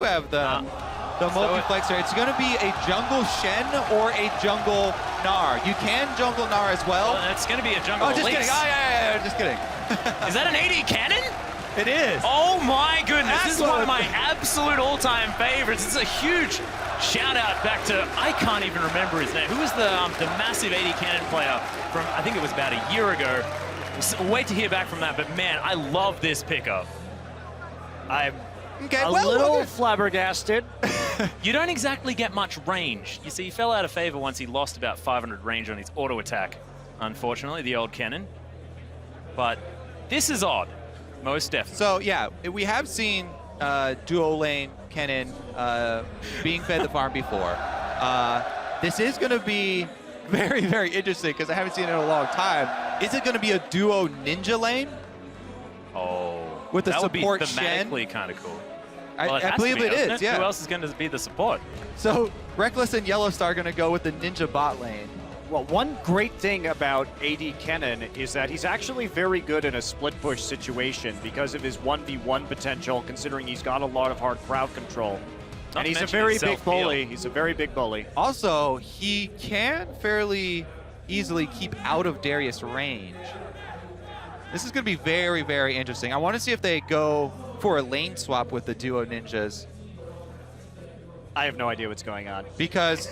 have the multiplexer. It's going to be a jungle Shen or a jungle Gnar. You can jungle Gnar as well. It's going to be a jungle Elise. Elise. Kidding. Yeah, just kidding. Is that an AD Kennen? It is. Oh my goodness, this is one of my absolute all-time favorites. It's a huge shout out back to, I can't even remember his name. Who was the massive AD Kennen player from, I think it was about a year ago. We'll wait to hear back from that, but man, I love this pickup. I'm a little flabbergasted. You don't exactly get much range. You see, he fell out of favor once he lost about 500 range on his auto attack, unfortunately, the old Kennen. But this is odd, most definitely. So yeah, we have seen duo lane Kennen being fed the farm before. This is going to be very, very interesting because I haven't seen it in a long time. Is it going to be a duo ninja lane? Oh, with the that support would be thematically Shen? kind of cool. Well, I believe it is, yeah. Who else is going to be the support? So Rekkles and YellowStar are going to go with the ninja bot lane. Well, one great thing about AD Kennen is that he's actually very good in a split push situation because of his 1v1 potential, considering he's got a lot of hard crowd control. And he's a very big bully. He's a very big bully. Also, he can fairly easily keep out of Darius range. This is going to be very, very interesting. I want to see if they go for a lane swap with the duo ninjas. I have no idea what's going on. Because,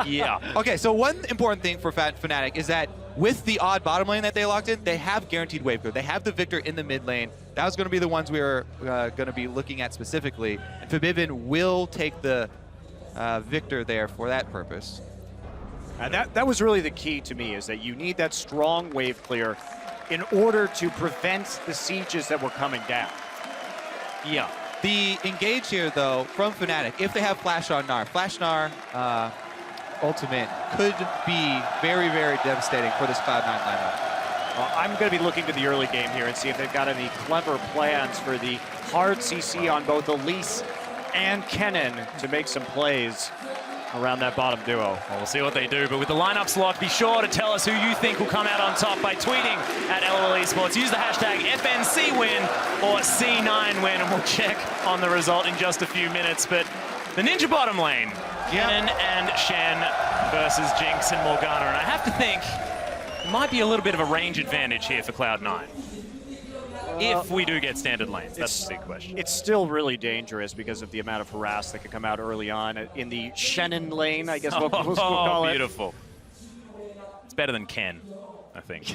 yeah. Okay, so one important thing for Fnatic is that with the odd bottom lane that they locked in, they have guaranteed wave clear. They have the Viktor in the mid lane. That was going to be the ones we were going to be looking at specifically. And Febiven will take the Viktor there for that purpose. And that was really the key to me, is that you need that strong wave clear in order to prevent the sieges that were coming down. Yeah. The engage here, though, from Fnatic, if they have Flash on Gnar, Flash Gnar ultimate could be very, very devastating for this Cloud9 lineup. Well, I'm going to be looking to the early game here and see if they've got any clever plans for the hard CC on both Elise and Kennen to make some plays around that bottom duo. Well, we'll see what they do, but with the lineups locked, be sure to tell us who you think will come out on top by tweeting at LOL Esports. Use the hashtag FNC win or C9 win, and we'll check on the result in just a few minutes. But the ninja bottom lane, Kennen and Shen versus Jinx and Morgana, and I have to think it might be a little bit of a range advantage here for Cloud9. If we do get standard lanes, that's the big question. It's still really dangerous because of the amount of harass that could come out early on in the Shannon lane, I guess we'll call it. Beautiful. It's better than Ken, I think,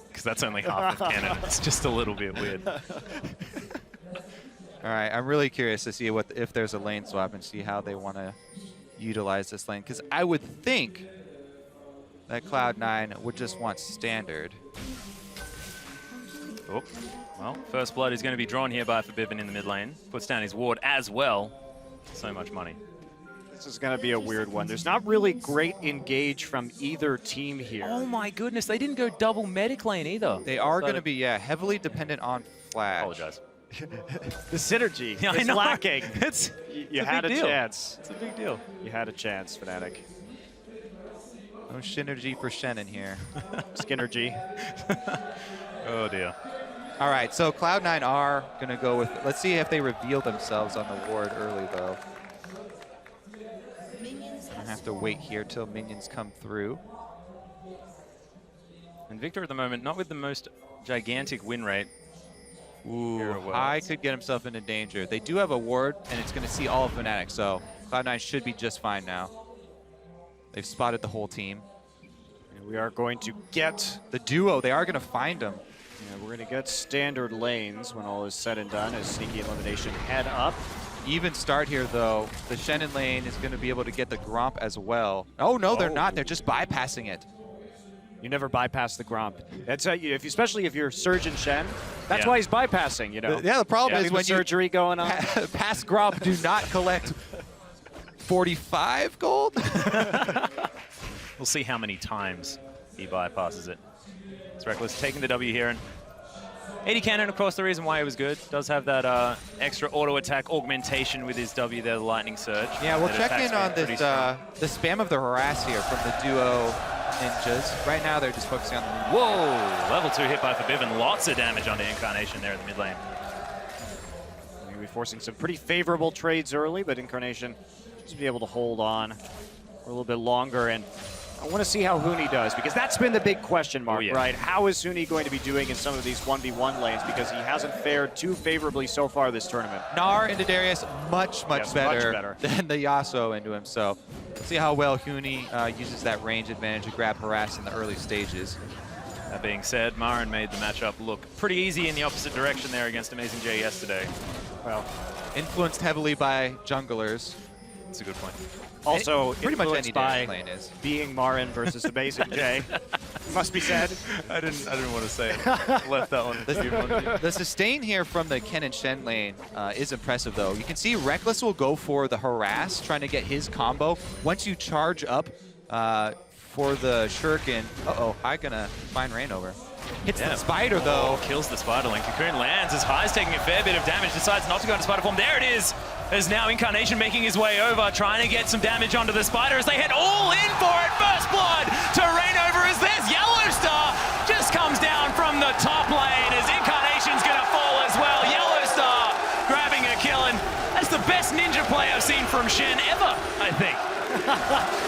because that's only half of Kennen. It's just a little bit weird. All right, I'm really curious to see if there's a lane swap and see how they want to utilize this lane, because I would think that Cloud9 would just want standard. Oh, well, first blood is going to be drawn here by Febiven in the mid lane. Puts down his ward as well. So much money. This is going to be a weird one. There's not really great engage from either team here. Oh my goodness, they didn't go double medic lane either. They are going to be, heavily dependent on Flash. I apologize. The synergy is lacking. You had a chance. It's a big deal. You had a chance, Fnatic. No synergy for Shen in here. Skinnergy. Oh dear. All right, so Cloud9 are going to go with, let's see if they reveal themselves on the ward early, though. I have to wait here till minions come through. And Viktor at the moment, not with the most gigantic win rate. Ooh, High could get himself into danger. They do have a ward, and it's going to see all of Fnatic, so Cloud9 should be just fine now. They've spotted the whole team. And we are going to get the duo. They are going to find them. Yeah, we're going to get standard lanes when all is said and done as Sneaky Elimination head up. Even start here, though. The Shannon lane is going to be able to get the Gromp as well. Oh, no, they're not. They're just bypassing it. You never bypass the Gromp. That's especially if you're Surgeon Shen. That's why he's bypassing, you know. The problem is when surgery going on. Pass Gromp, do not collect 45 gold. We'll see how many times he bypasses it. It's Rekkles taking the W here, and AD Kennen, of course, the reason why it was good, does have that extra auto attack augmentation with his W there, the lightning surge. Yeah, we'll check in on this the spam of the harass here from the duo ninjas. Right now, they're just focusing on the ninjas. Whoa! Level 2 hit by Febiven. Lots of damage on the Incarnation there in the mid lane. We forcing some pretty favorable trades early, but Incarnation just be able to hold on for a little bit longer. And I want to see how Huni does, because that's been the big question mark, right? How is Huni going to be doing in some of these 1v1 lanes, because he hasn't fared too favorably so far this tournament. Gnar into Darius, much better than the Yasuo into him. So let's see how well Huni uses that range advantage to grab harass in the early stages. That being said, Marin made the matchup look pretty easy in the opposite direction there against Amazing J yesterday. Well, influenced heavily by junglers. That's a good point. Also, pretty much any by lane is being Marin versus Amazing J. Must be said. I didn't want to say it. Left that one. The sustain here from the Kennen Shen lane is impressive, though. You can see Rekkles will go for the harass, trying to get his combo. Once you charge up for the shuriken, I'm gonna find Reignover. Hits the spider, though. Kills the spider link. Cocoon lands as High's taking a fair bit of damage, decides not to go into spider form. There it is. As now Incarnation making his way over, trying to get some damage onto the spider as they head all in for it. First blood to Reignover as there's YellowStar. Just comes down from the top lane as Incarnation's gonna fall as well. YellowStar grabbing a kill, and that's the best ninja play I've seen from Shen ever, I think.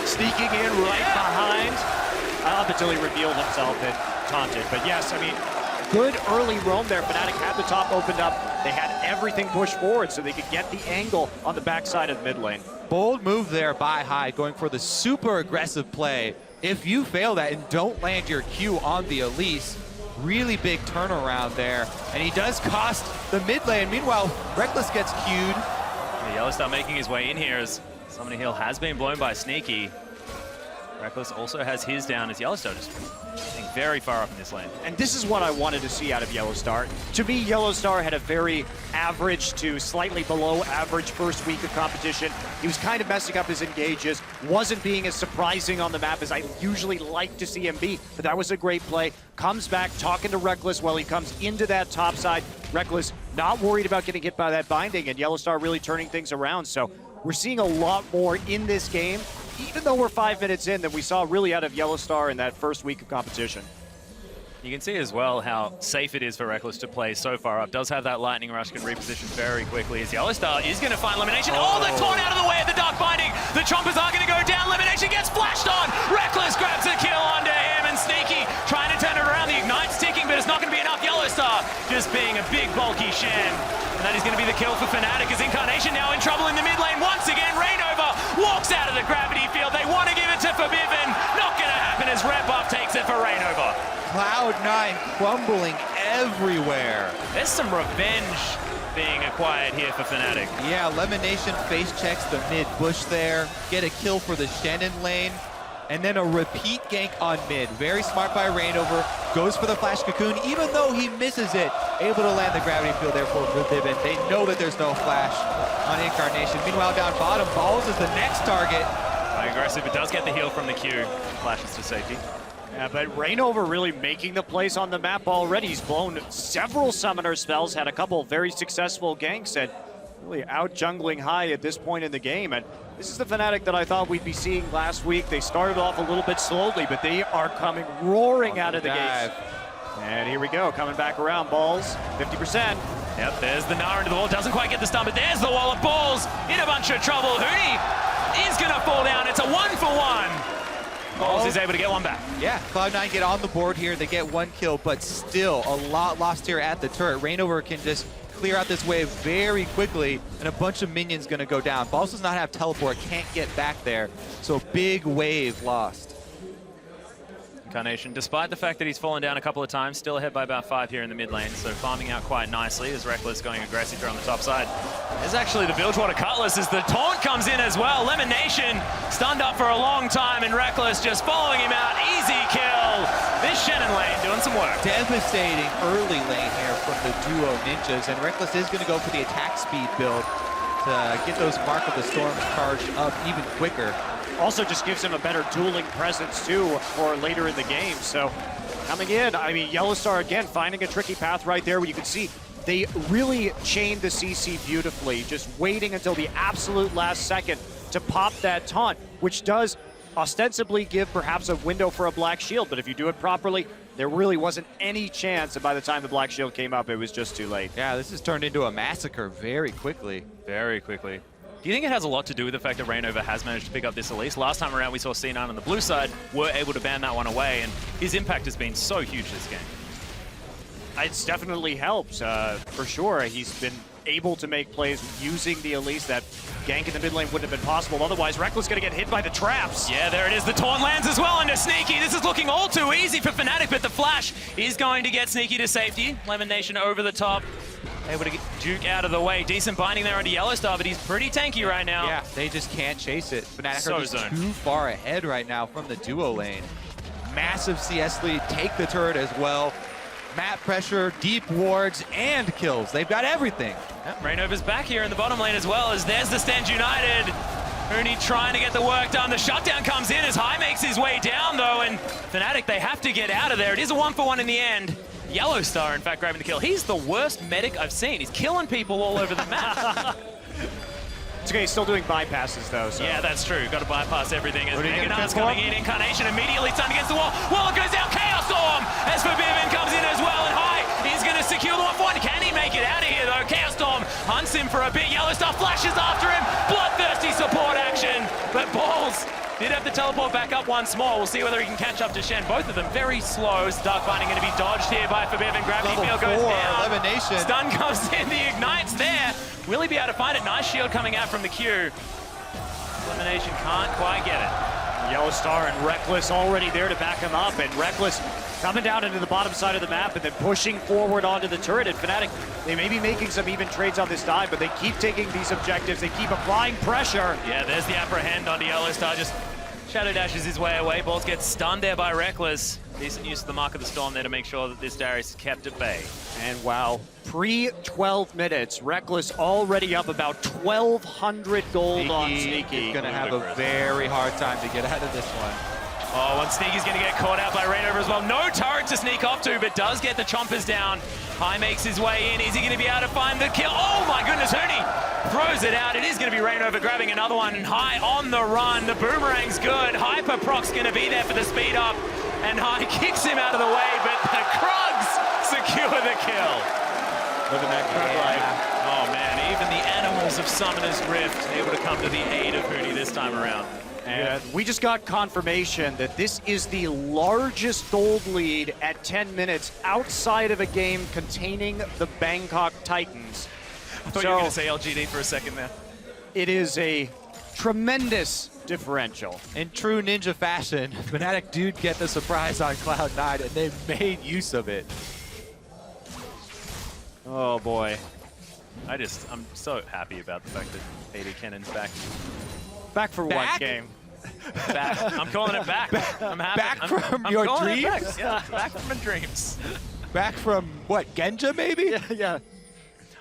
Sneaking in right behind. Up until he revealed himself and taunted. But yes, I mean, good early roam there. Fnatic had the top opened up. They had everything pushed forward so they could get the angle on the backside of the mid lane. Bold move there by High, going for the super aggressive play. If you fail that and don't land your Q on the Elise, really big turnaround there. And he does cost the mid lane. Meanwhile, Rekkles gets queued. YellowStar making his way in here as Summoning Hill has been blown by Sneaky. Rekkles also has his down as YellowStar just getting very far up in this lane. And this is what I wanted to see out of YellowStar. To me, YellowStar had a very average to slightly below average first week of competition. He was kind of messing up his engages, wasn't being as surprising on the map as I usually like to see him be, but that was a great play. Comes back talking to Rekkles while he comes into that top side. Rekkles not worried about getting hit by that binding, and YellowStar really turning things around. So we're seeing a lot more in this game, even though we're 5 minutes in, than we saw really out of YellowStar in that first week of competition. You can see as well how safe it is for Rekkles to play so far up. Does have that Lightning Rush, can reposition very quickly as YellowStar is going to find LemonNation. Oh, the taunt out of the way of the Dark Binding. The Chompers are going to go down. LemonNation gets flashed on. Rekkles grabs a kill onto him, and Sneaky trying to turn it around. The Ignite's ticking, but it's not going to be enough. YellowStar just being a big, bulky Shen. And that is going to be the kill for Fnatic as Incarnation now in trouble in the mid lane. Once again, Reignover walks out of the gravity field. They want to give it to Febiven. Not going to happen as Red Buff takes it for Reignover. Cloud9 crumbling everywhere. There's some revenge being acquired here for Fnatic. Yeah, LemonNation face checks the mid bush there, get a kill for the Shannon lane, and then a repeat gank on mid. Very smart by Reignover, goes for the flash cocoon, even though he misses it, able to land the gravity field there for Febiven. They know that there's no flash on Incarnation. Meanwhile, down bottom, Balls is the next target. Aggressive, but does get the heal from the Q. Flashes to safety. Yeah, but Reignover really making the plays on the map already. He's blown several summoner spells, had a couple very successful ganks, and really out-jungling High at this point in the game. And this is the Fnatic that I thought we'd be seeing last week. They started off a little bit slowly, but they are coming roaring out of the gates. And here we go, coming back around. Balls, 50%. Yep, there's the Gnar into the wall. Doesn't quite get the stun, but there's the wall of Balls. In a bunch of trouble. Huni is going to fall down. It's a 1-for-1. Balls is able to get one back. Yeah, Cloud9 get on the board here. They get one kill, but still a lot lost here at the turret. Reignover can just clear out this wave very quickly, and a bunch of minions going to go down. Balls does not have teleport, can't get back there, so big wave lost. Incarnation, despite the fact that he's fallen down a couple of times, still ahead by about 5 here in the mid lane, so farming out quite nicely as Rekkles going aggressive here on the top side. There's actually the Bilgewater Cutlass as the taunt comes in as well. LemonNation stunned up for a long time, and Rekkles just following him out. Easy kill. This Shannon lane doing some work. Devastating early lane here from the duo ninjas, and Rekkles is going to go for the attack speed build to get those Mark of the Storms charged up even quicker. Also just gives him a better dueling presence too for later in the game. So coming in, I mean, YellowStar again finding a tricky path right there where you can see they really chained the CC beautifully, just waiting until the absolute last second to pop that taunt, which does ostensibly give perhaps a window for a black shield, but if you do it properly, there really wasn't any chance, and by the time the Black Shield came up, it was just too late. Yeah, this has turned into a massacre very quickly. Very quickly. Do you think it has a lot to do with the fact that Reignover has managed to pick up this Elise? Last time around, we saw C9 on the blue side were able to ban that one away, and his impact has been so huge this game. It's definitely helped, for sure. He's been able to make plays using the Elise that gank in the mid lane wouldn't have been possible. Otherwise, Rekkles going to get hit by the traps. Yeah, there it is. The taunt lands as well into Sneaky. This is looking all too easy for Fnatic, but the flash is going to get Sneaky to safety. LemonNation over the top. Able to get Duke out of the way. Decent binding there onto YellowStar, but he's pretty tanky right now. Yeah, they just can't chase it. Fnatic So are just zoned. too far ahead right now from the duo lane. Massive CS lead, take the turret as well. Map pressure, deep wards, and kills. They've got everything. Yep, Reignover's back here in the bottom lane as well, as there's the Stand United. Huni trying to get the work done. The shutdown comes in as High makes his way down, though, and Fnatic, they have to get out of there. It is a 1-for-1 in the end. YellowStar, in fact, grabbing the kill. He's the worst medic I've seen. He's killing people all over the map. It's okay, he's still doing bypasses, though. So. Yeah, that's true. Got to bypass everything. As What are you gonna Gnar's fit for? coming in, Incarnation immediately stunned against the wall. Wall goes down, Chaos Storm! As Febiven comes in as well, and High is going to secure the 1-for-1. Can he make it out of here, though? Chaos Storm hunts him for a bit. YellowStar flashes after him. Bloodthirsty support action. But Balls did have to teleport back up once more. We'll see whether he can catch up to Shen. Both of them very slow. Dark Binding going to be dodged here by Febiven. Gravity Level field goes 4, down. LemonNation. Stun comes in. The Ignite's there. Will he be able to find it? Nice shield coming out from the Q. LemonNation can't quite get it. YellowStar and Rekkles already there to back him up, and Rekkles coming down into the bottom side of the map and then pushing forward onto the turret. And Fnatic, they may be making some even trades on this dive, but they keep taking these objectives. They keep applying pressure. Yeah, there's the apprehend onto YellowStar. Just shadow dashes his way away. Balls gets stunned there by Rekkles. Decent use of the Mark of the Storm there to make sure that this Darius is kept at bay. And wow, pre-12 minutes, Rekkles already up about 1,200 gold on Sneaky. Is going to have a very hard time to get out of this one. Oh, and Sneaky's going to get caught out by Reignover as well. No turret to sneak off to, but does get the chompers down. High makes his way in. Is he going to be able to find the kill? Oh my goodness, Huni throws it out. It is going to be Reignover grabbing another one. High on the run. The boomerang's good. Hyper Proc's going to be there for the speed up. And High kicks him out of the way, but the Krugs secure the kill. Look at that Krug life. Oh man, even the animals of Summoner's Rift able to come to the aid of Huni this time around. And we just got confirmation that this is the largest gold lead at 10 minutes outside of a game containing the Bangkok Titans. I thought you were going to say LGD for a second there. It is a tremendous differential. In true ninja fashion, Fnatic do get the surprise on Cloud9, and they made use of it. Oh boy. I'm so happy about the fact that AD Kennen's back. Back for one Back? game. Back. I'm calling it back. I'm happy. Back I'm from I'm your calling it dreams? Back. Yeah, back from my dreams. Back from, what, Genja maybe? Yeah.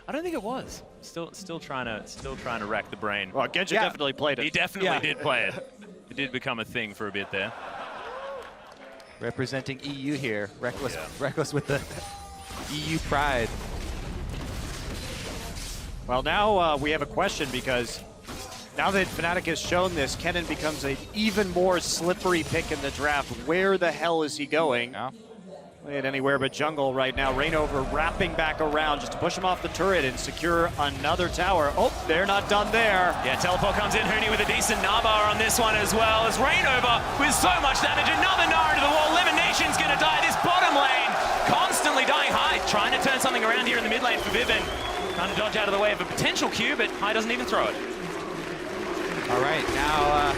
I don't think it was. Still trying to rack the brain. Well, Genja Yeah. definitely played it. He definitely did play it. It did become a thing for a bit there. Representing EU here. Rekkles, Yeah. Rekkles with the EU pride. Well, now we have a question, because now that Fnatic has shown this, Kennen becomes an even more slippery pick in the draft. Where the hell is he going? No. Playing anywhere but jungle right now. Reignover wrapping back around just to push him off the turret and secure another tower. Oh, they're not done there. Yeah, teleport comes in. Huni with a decent Gnar bar on this one as well. As Reignover with so much damage. Another Gnar into the wall. LemonNation's going to die. This bottom lane constantly dying. High trying to turn something around here in the mid lane for Febiven. Trying to dodge out of the way of a potential Q, but High doesn't even throw it. All right, now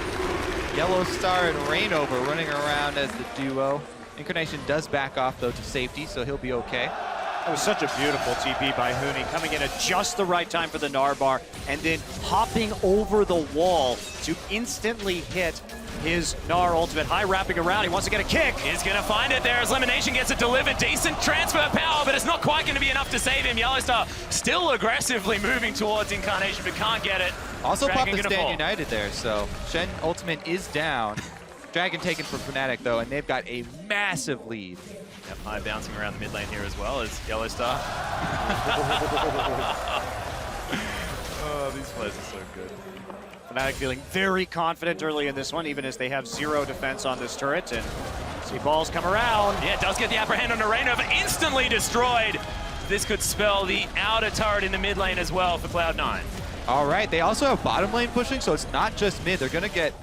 YellowStar and Reignover running around as the duo. Incarnation does back off, though, to safety, so he'll be okay. That was such a beautiful TP by Huni, coming in at just the right time for the Gnar bar, and then hopping over the wall to instantly hit his Gnar ultimate. High wrapping around, he wants to get a kick. He's going to find it there as LemonNation gets it delivered. Decent transfer power, but it's not quite going to be enough to save him. YellowStar still aggressively moving towards Incarnation, but can't get it. Also Dragon popped the gonna Stand fall. United there, so Shen ultimate is down. Dragon taken from Fnatic, though, and they've got a massive lead. Yep, High bouncing around the mid lane here as well as YellowStar. Oh, these plays are so good. Fnatic feeling very confident early in this one, even as they have zero defense on this turret, and See balls come around. Yeah, does get the upper hand on a Reignover, instantly destroyed. This could spell the outer turret in the mid lane as well for Cloud9. All right, they also have bottom lane pushing, so it's not just mid. They're going to get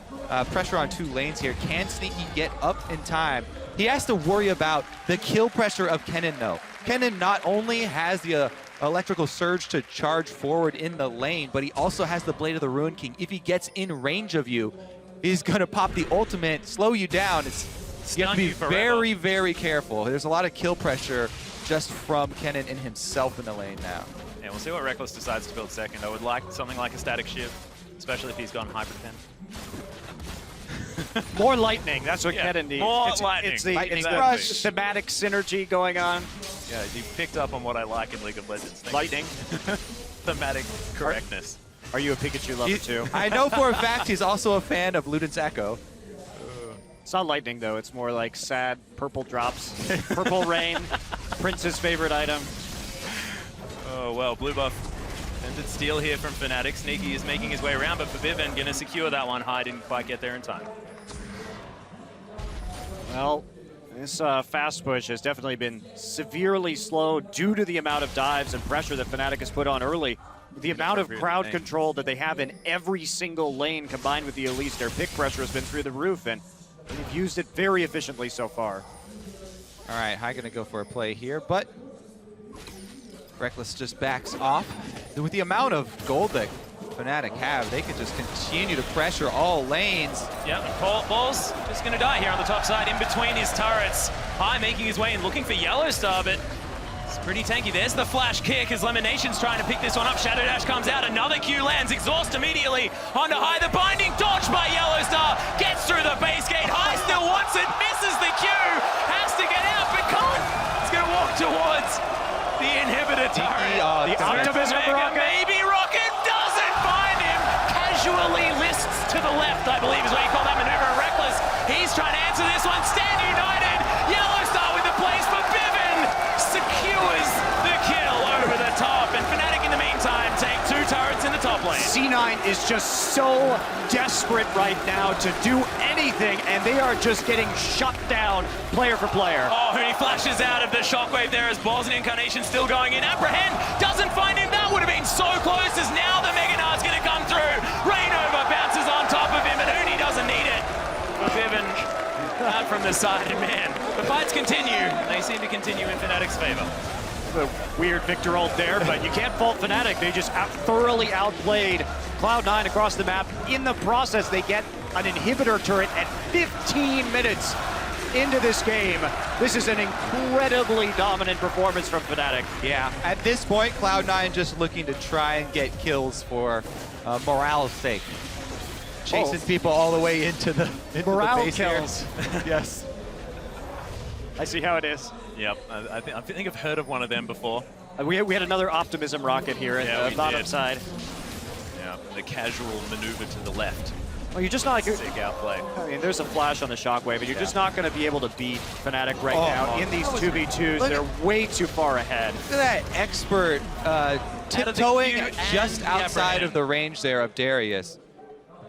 pressure on 2 lanes here. Can Sneaky get up in time? He has to worry about the kill pressure of Kennen, though. Kennen not only has the electrical surge to charge forward in the lane, but he also has the Blade of the Ruin King. If he gets in range of you, he's going to pop the ultimate, slow you down. You have to be very, very careful. There's a lot of kill pressure just from Kennen and himself in the lane now. Yeah, we'll see what Rekkles decides to build second. I would like something like a static shiv, especially if he's gone hyper defend. More lightning, that's what Kennen needs. More lightning. It's the Exactly. rush, thematic synergy going on. Yeah, you picked up on what I like in League of Legends. Thank Lightning. Thematic correctness. Are you a Pikachu lover too? I know for a fact he's also a fan of Luden's Echo. It's not lightning though, it's more like sad purple drops. Purple rain, Prince's favorite item. Oh, well, blue buff. Ended steal here from Fnatic. Sneaky is making his way around, but Febiven gonna secure that one. High didn't quite get there in time. Well, this fast push has definitely been severely slowed due to the amount of dives and pressure that Fnatic has put on early. The amount of crowd control that they have in every single lane combined with the Elise, their pick pressure has been through the roof, and they've used it very efficiently so far. All right, High gonna go for a play here, but Rekkles just backs off. With the amount of gold that Fnatic have, they could just continue to pressure all lanes. Yeah, and Ball's just gonna die here on the top side in between his turrets. High making his way and looking for YellowStar, but it's pretty tanky. There's the flash kick as LemonNation's trying to pick this one up. Shadow Dash comes out, another Q lands, exhaust immediately onto High. The binding dodge by YellowStar, gets through the base gate. High still wants it, misses the Q, has to get out, but can't. It's gonna walk towards the inhibitor turret. The optimism rocket. Maybe rocket doesn't find him. Casually lists to the left, I believe is what you call that maneuver. Rekkles, he's trying to answer this one. Stand united. YellowStar with the place for Febiven. Secures the kill over the top. And Fnatic in the meantime take 2 turrets in the top lane. C9 is just so desperate right now to do anything, and they are just getting shut down player for player. Oh, Huni flashes out of the shockwave there as Balls and Incarnation still going in. Apprehend, doesn't find him. That would have been so close as now the Mega Gnar's going to come through. Reignover bounces on top of him, and Huni doesn't need it. Febiven out from the side, and man, the fights continue. They seem to continue in Fnatic's favor. The weird Viktor ult there, but you can't fault Fnatic. They just thoroughly outplayed Cloud9 across the map. In the process, they get an inhibitor turret at 15 minutes into this game. This is an incredibly dominant performance from Fnatic. Yeah, at this point, Cloud9 just looking to try and get kills for morale's sake. Chasing people all the way into the base kills. here. Yes. I see how it is. Yep, I think I've heard of one of them before. We had another optimism rocket here at the bottom side. Yeah, the casual maneuver to the left. Well, you're just not like... Sick outplay. I mean, there's a flash on the shockwave, and you're just not going to be able to beat Fnatic right now in these 2v2s. They're way too far ahead. Look at that expert tiptoeing just outside of the range there of Darius.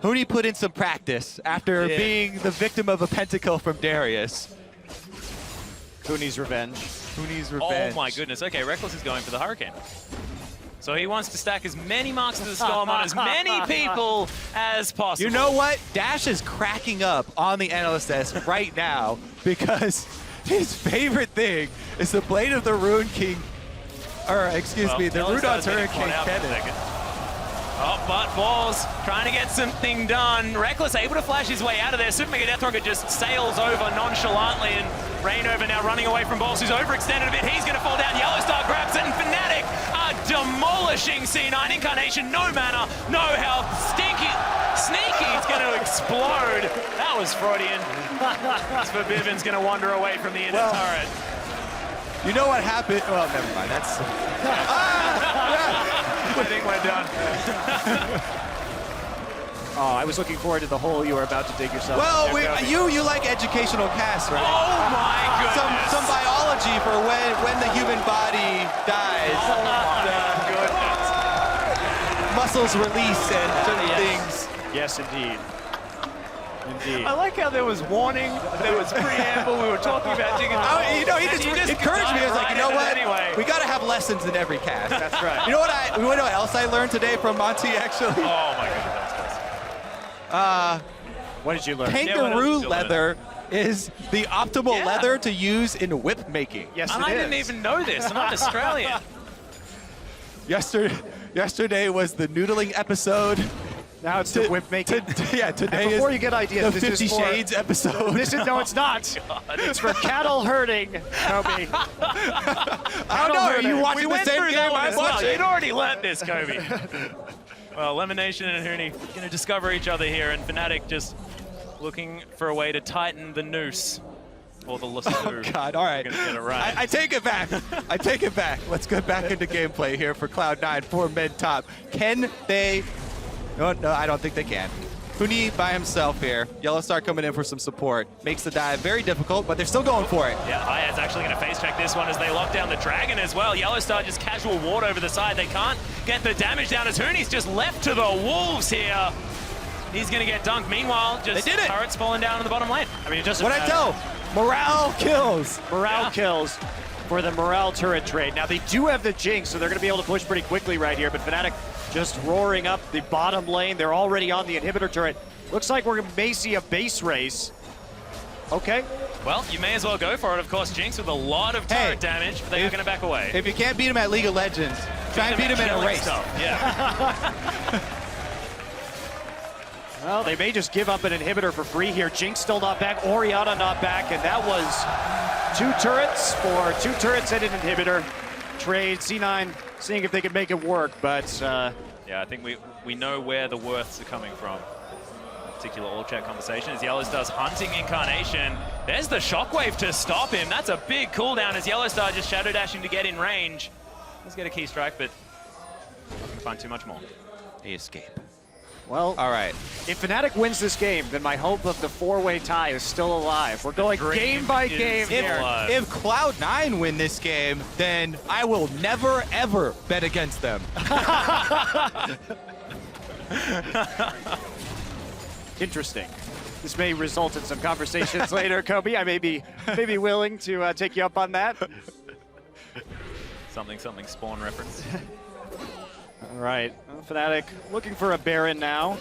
Huni put in some practice after being the victim of a pentakill from Darius. Huni's revenge. Huni's revenge. Oh my goodness. Okay, Rekkles is going for the Hurricane. So he wants to stack as many marks to the storm on as many people as possible. You know what? Dash is cracking up on the NLSS right now because his favorite thing is the Blade of the Ruin King, or excuse me, the Rudon's Hurricane Kennen. Oh, but Balls trying to get something done. Rekkles able to flash his way out of there. Super Mega Death Rocket just sails over nonchalantly, and Reignover now running away from Balls, who's overextended a bit. He's going to fall down. YellowStar grabs it, and Fnatic are demolishing C9. Incarnation, no mana, no health. Sneaky, it's going to explode. That was Freudian. Febiven's going to wander away from the inner turret. You know what happened? Well, never mind. That's. I think we're done. Oh, I was looking forward to the hole you were about to dig yourself. Well, you like educational casts, right? Oh my goodness! Some biology for when the human body dies. Oh my goodness! Muscles release and certain things. Yes, indeed. Indeed. I like how there was warning, there was preamble, we were talking about Jinx. You know, he just encouraged me. He was like, you know what? Anyway. We got to have lessons in every cast. That's right. You know what else I learned today from Monty, actually? Oh my goodness. What did you learn? Kangaroo leather is the optimal leather to use in whip making. Yes, I didn't even know this, and I'm Australian. Yesterday was the noodling episode. Now it's the whip making. Yeah, today and before is you get ideas, the this 50 is for, Shades episode. This is, no, it's not. It's for cattle herding, Kobe. I don't know, are you watching the same game I'm watching? You'd already learned this, Kobe. Well, LemonNation and Huni going to discover each other here, and Fnatic just looking for a way to tighten the noose. Or the lasso. Oh, God, all right. Get it right. I take it back. I take it back. Let's get back into gameplay here for Cloud9 for mid top. Can they? No, I don't think they can. Huni by himself here. YellowStar coming in for some support. Makes the dive very difficult, but they're still going for it. Yeah, Hayad's actually going to face check this one as they lock down the Dragon as well. YellowStar just casual ward over the side. They can't get the damage down as Huni's just left to the wolves here. He's going to get dunked. Meanwhile, just they did it. turrets falling down in the bottom lane. I mean, it doesn't What'd I tell? Morale kills. Morale kills for the morale turret trade. Now, they do have the Jinx, so they're going to be able to push pretty quickly right here, but Fnatic just roaring up the bottom lane. They're already on the inhibitor turret. Looks like we may see a base race. Okay. Well, you may as well go for it. Of course, Jinx with a lot of turret damage, but they are going to back away. If you can't beat him at League of Legends, try and beat him in a race. Yeah. Well, they may just give up an inhibitor for free here. Jinx still not back, Orianna not back, and that was 2 turrets for 2 turrets and an inhibitor. Trade, C9 seeing if they can make it work, but... Yeah, I think we know where the worths are coming from. A particular all chat conversation as YellowStar's hunting Incarnation. There's the shockwave to stop him. That's a big cooldown as YellowStar just shadow dashing to get in range. Let's get a key strike, but not going to find too much more. They escape. Well, all right. If Fnatic wins this game, then my hope of the 4-way tie is still alive. We're going game by game here. If Cloud9 win this game, then I will never, ever bet against them. Interesting. This may result in some conversations later, Kobe. I may be willing to take you up on that. Something Spawn reference. All right, Fnatic looking for a Baron now.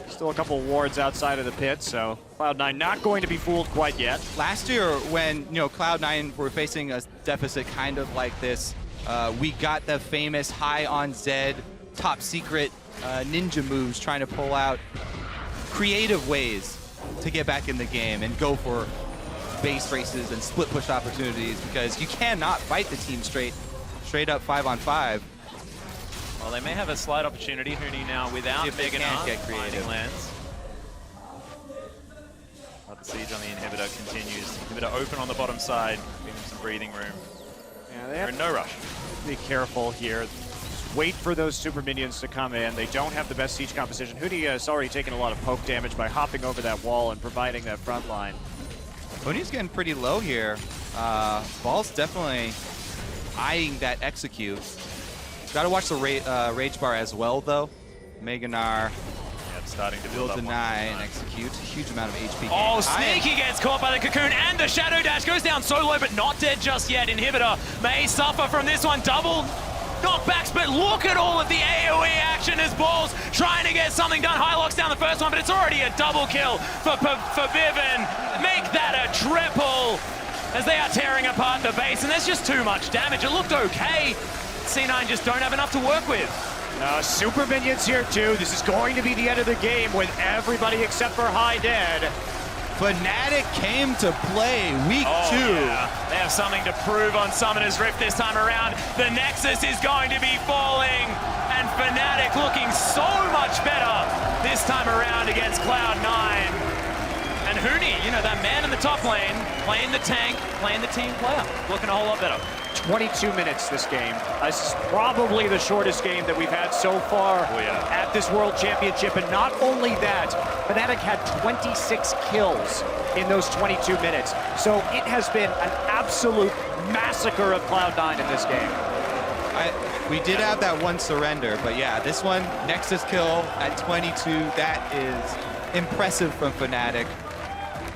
Still a couple wards outside of the pit, so Cloud9 not going to be fooled quite yet. Last year, when Cloud9 were facing a deficit kind of like this, we got the famous high on Zed, top secret ninja moves, trying to pull out creative ways to get back in the game and go for base races and split push opportunities, because you cannot fight the team straight up 5-on-5. Well, they may have a slight opportunity. Huni now without Mega Gnar get creative. Lands. But the siege on the inhibitor continues. Inhibitor open on the bottom side, giving them some breathing room. Yeah, They're in no rush. Be careful here. Just wait for those super minions to come in. They don't have the best siege composition. Huni has already taken a lot of poke damage by hopping over that wall and providing that front line. Huni's getting pretty low here. Ball's definitely eyeing that execute. Got to watch the rage bar as well, though. Mega Gnar. Yeah, starting to build deny and execute. Huge amount of HP. Oh, Sneaky gets caught by the cocoon, and the shadow dash goes down so low, but not dead just yet. Inhibitor may suffer from this one. Double knockbacks, but look at all of the AoE action as Balls trying to get something done. High locks down the first one, but it's already a double kill for Febiven. Make that a triple as they are tearing apart the base, and there's just too much damage. It looked okay. C9 just don't have enough to work with. Super minions here too. This is going to be the end of the game with everybody except for High dead. Fnatic came to play week 2. Yeah. They have something to prove on Summoner's Rift this time around. The Nexus is going to be falling, and Fnatic looking so much better this time around against Cloud9. And Huni, that man in the top lane, playing the tank, playing the team player, looking a whole lot better. 22 minutes this game. This is probably the shortest game that we've had so far at this World Championship. And not only that, Fnatic had 26 kills in those 22 minutes. So it has been an absolute massacre of Cloud9 in this game. We did have that one surrender, but yeah, this one, Nexus kill at 22, that is impressive from Fnatic.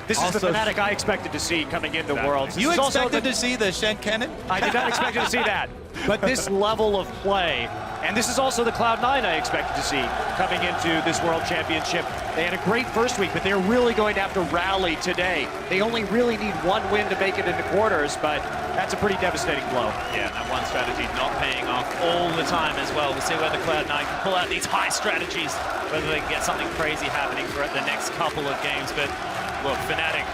This is the Fnatic I expected to see coming into Worlds. You expected to see the Shen Kennen? I did not expect to see that. But this level of play, and this is also the Cloud9 I expected to see coming into this World Championship. They had a great first week, but they're really going to have to rally today. They only really need one win to make it into quarters, but that's a pretty devastating blow. Yeah, that one strategy not paying off all the time as well. We'll see whether Cloud9 can pull out these high strategies, whether they can get something crazy happening for the next couple of games. But look, Fnatic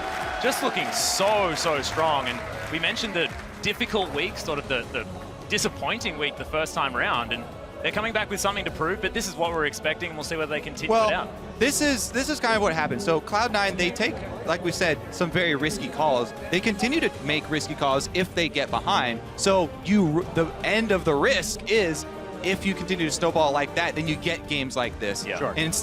just looking so strong. And we mentioned the difficult week, sort of the disappointing week the first time around. And they're coming back with something to prove, but this is what we're expecting, and we'll see whether they continue it out. This is kind of what happens. So Cloud9, they take, like we said, some very risky calls. They continue to make risky calls if they get behind. So the end of the risk is if you continue to snowball like that, then you get games like this. Yeah. Sure. And